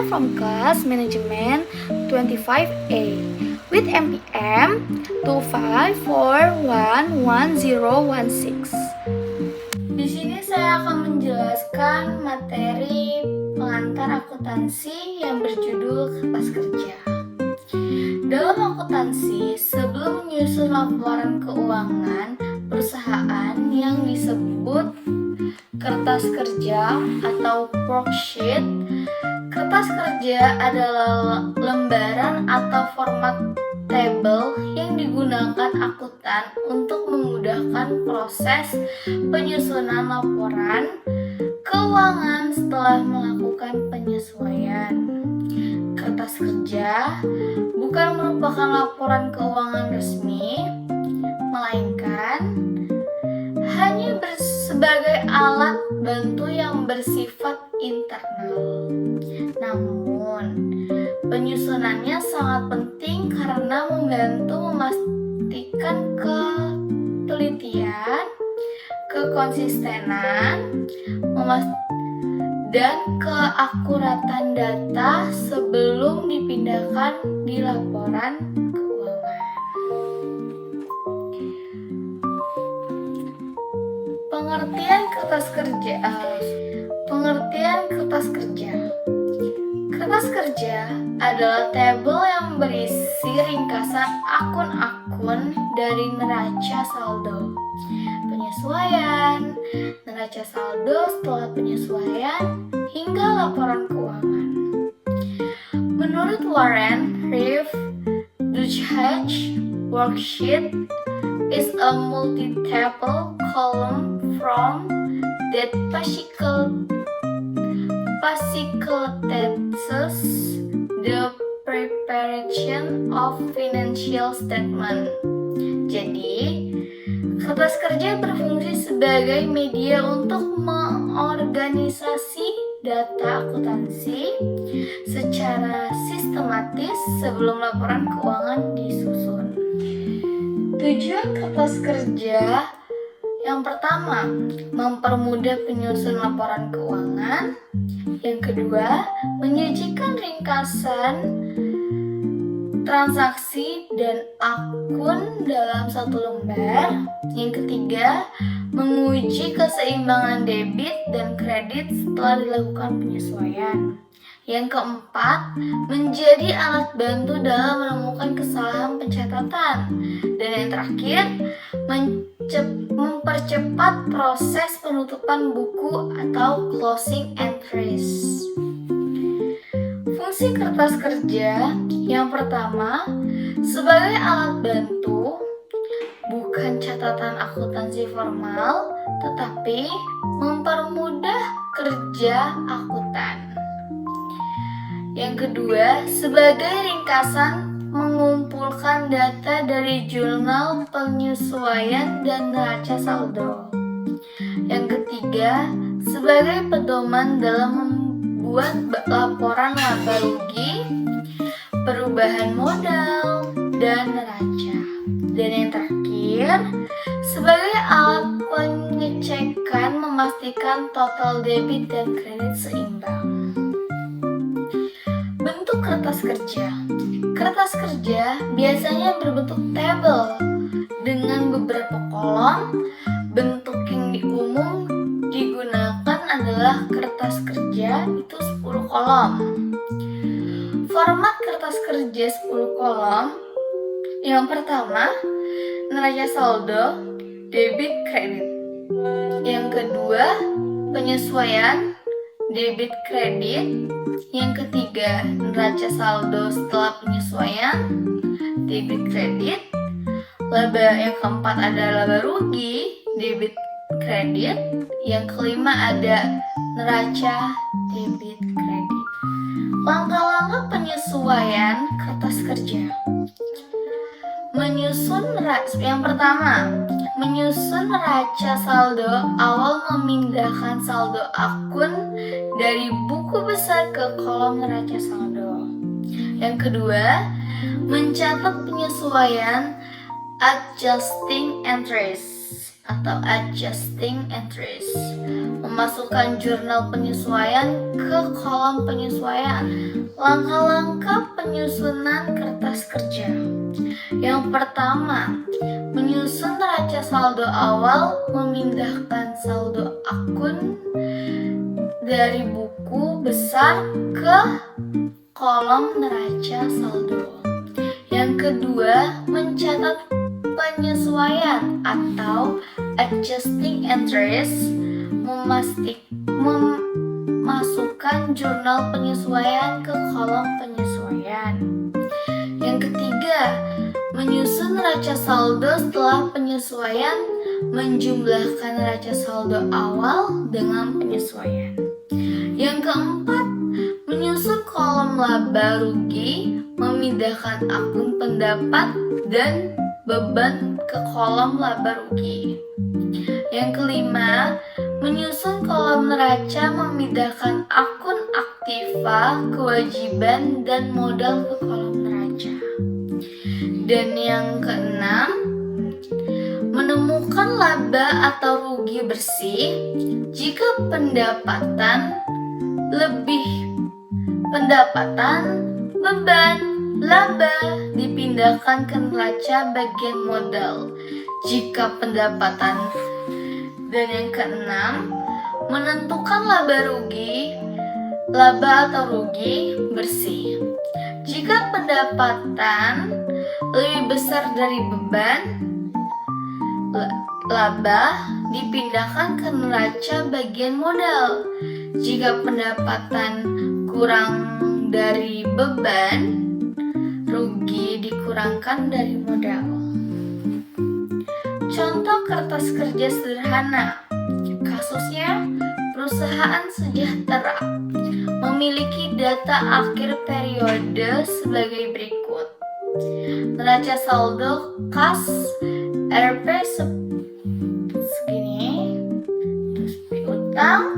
from class Management 25A with MPM 254111016. Di sini saya akan menjelaskan materi pengantar akuntansi yang berjudul kertas kerja. Dalam akuntansi, sebelum menyusun laporan keuangan perusahaan yang disebut kertas kerja atau worksheet, kertas kerja adalah lembaran atau format tabel yang digunakan akuntan untuk memudahkan proses penyusunan laporan keuangan setelah melakukan penyesuaian. Kertas kerja bukan merupakan laporan keuangan resmi, melainkan hanya sebagai alat bantu yang bersifat internal. Namun, penyusunannya sangat penting karena membantu memastikan ketelitian, kekonsistenan, dan keakuratan data sebelum dipindahkan di laporan keuangan. Pengertian kertas kerja. Kertas kerja adalah tabel yang berisi ringkasan akun-akun dari neraca saldo, penyesuaian, neraca saldo setelah penyesuaian, hingga laporan keuangan. Menurut Warren Reeve, Dutch worksheet is a multi-table column from that facilitates the preparation of financial statement. Jadi, kertas kerja berfungsi sebagai media untuk mengorganisasi data akuntansi secara sistematis sebelum laporan keuangan disusun. Tujuan kertas kerja yang pertama, mempermudah penyusunan laporan keuangan. Yang kedua, menyajikan ringkasan transaksi dan akun dalam satu lembar. Yang ketiga, menguji keseimbangan debit dan kredit setelah dilakukan penyesuaian. Yang keempat, menjadi alat bantu dalam menemukan kesalahan pencatatan. Dan yang terakhir, mempercepat proses penutupan buku atau closing entries. Fungsi kertas kerja yang pertama, sebagai alat bantu, bukan catatan akuntansi formal, tetapi mempermudah kerja akuntan. Yang kedua, sebagai ringkasan mengumpulkan data dari jurnal penyesuaian dan neraca saldo. Yang ketiga, sebagai pedoman dalam membuat laporan laba rugi, perubahan modal, dan neraca. Dan yang terakhir, sebagai alat pengecekan memastikan total debit dan kredit seimbang. Bentuk kertas kerja. Kertas kerja biasanya berbentuk tabel dengan beberapa kolom. Bentuk yang umum digunakan adalah kertas kerja itu 10 kolom. Format kertas kerja 10 kolom. Yang pertama, neraca saldo, debit, kredit. Yang kedua, penyesuaian, debit, kredit. Yang ketiga, neraca saldo setelah penyesuaian, debit, kredit. Yang keempat ada laba rugi, debit, kredit. Yang kelima ada neraca, debit, kredit. Langkah-langkah penyesuaian kertas kerja. Yang pertama, menyusun neraca saldo awal memindahkan saldo akun dari buku besar ke kolom neraca saldo. Yang kedua, mencatat penyesuaian adjusting entries. atau adjusting entries, memasukkan jurnal penyesuaian ke kolom penyesuaian. Langkah-langkah penyusunan kertas kerja. Yang pertama, menyusun neraca saldo awal, memindahkan saldo akun dari buku besar ke kolom neraca saldo. Yang kedua, mencatat penyesuaian atau adjusting entries, memasukkan jurnal penyesuaian ke kolom penyesuaian. Yang ketiga, menyusun neraca saldo setelah penyesuaian, menjumlahkan neraca saldo awal dengan penyesuaian. Yang keempat, menyusun kolom laba rugi, memindahkan akun pendapat dan beban ke kolom laba rugi. Yang kelima, menyusun kolom neraca, memindahkan akun aktiva, kewajiban, dan modal ke kolom neraca. Dan yang keenam, menemukan laba atau rugi bersih jika pendapatan, beban, laba dipindahkan ke neraca bagian modal jika pendapatan. Dan yang keenam, menentukan laba atau rugi bersih jika pendapatan lebih besar dari beban, laba dipindahkan ke neraca bagian modal jika pendapatan kurang dari beban, rugi dikurangkan dari modal. Contoh kertas kerja sederhana. Kasusnya, perusahaan Sejahtera memiliki data akhir periode sebagai berikut. Neraca saldo kas RP segini, terus piutang,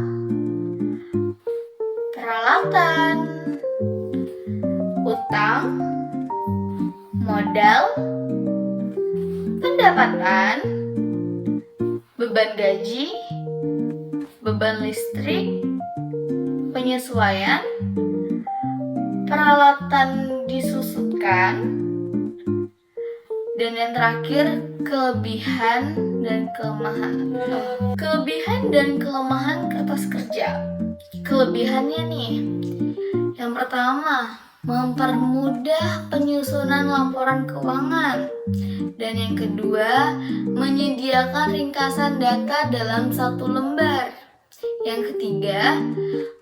peralatan, utang, modal, pendapatan, beban gaji, beban listrik, penyesuaian, peralatan disusutkan, dan yang terakhir kelebihan dan kelemahan kertas kerja. Kelebihannya nih, yang pertama, mempermudah penyusunan laporan keuangan. Dan yang kedua, menyediakan ringkasan data dalam satu lembar. Yang ketiga,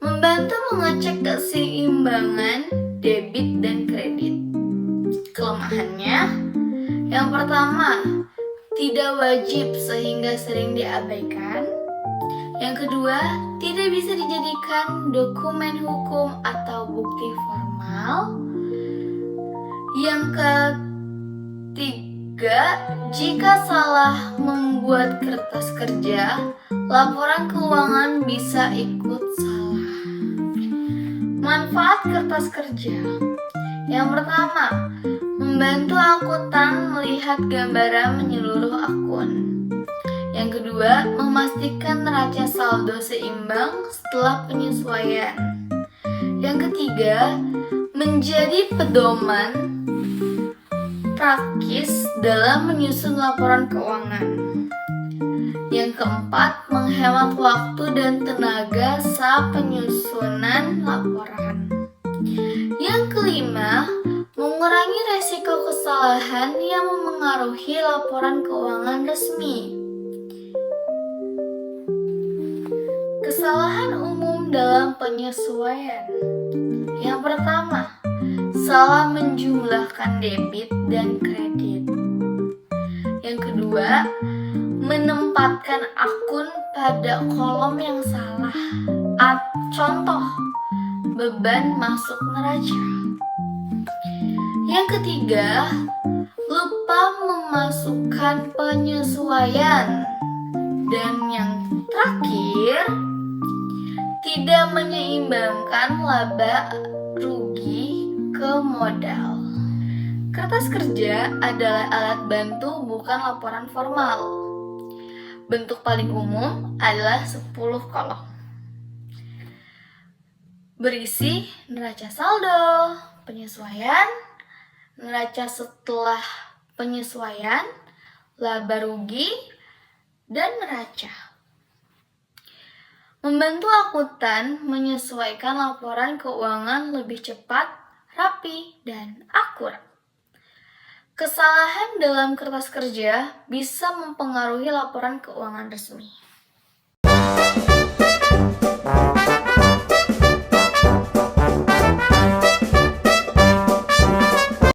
membantu mengecek keseimbangan debit dan kredit. Kelemahannya, yang pertama, tidak wajib sehingga sering diabaikan. Yang kedua, tidak bisa dijadikan dokumen hukum atau bukti formal. Yang ketiga, jika salah membuat kertas kerja, laporan keuangan bisa ikut salah. Manfaat kertas kerja. Yang pertama, membantu akuntan melihat gambaran menyeluruh akun. Yang kedua, memastikan neraca saldo seimbang setelah penyesuaian. Yang ketiga, menjadi pedoman praktis dalam menyusun laporan keuangan. Yang keempat, menghemat waktu dan tenaga saat penyusunan laporan. Yang kelima, mengurangi resiko kesalahan yang memengaruhi laporan keuangan resmi. Kesalahan umum dalam penyesuaian. Yang pertama, salah menjumlahkan debit dan kredit. Yang kedua, menempatkan akun pada kolom yang salah. Contoh, beban masuk neraca. Yang ketiga, lupa memasukkan penyesuaian. Dan yang terakhir, tidak menyeimbangkan laba rugi ke modal. Kertas kerja adalah alat bantu, bukan laporan formal. Bentuk paling umum adalah 10 kolom. Berisi neraca saldo, penyesuaian, neraca setelah penyesuaian, laba rugi, dan neraca. Membantu akuntan menyesuaikan laporan keuangan lebih cepat, rapi, dan akurat. Kesalahan dalam kertas kerja bisa mempengaruhi laporan keuangan resmi.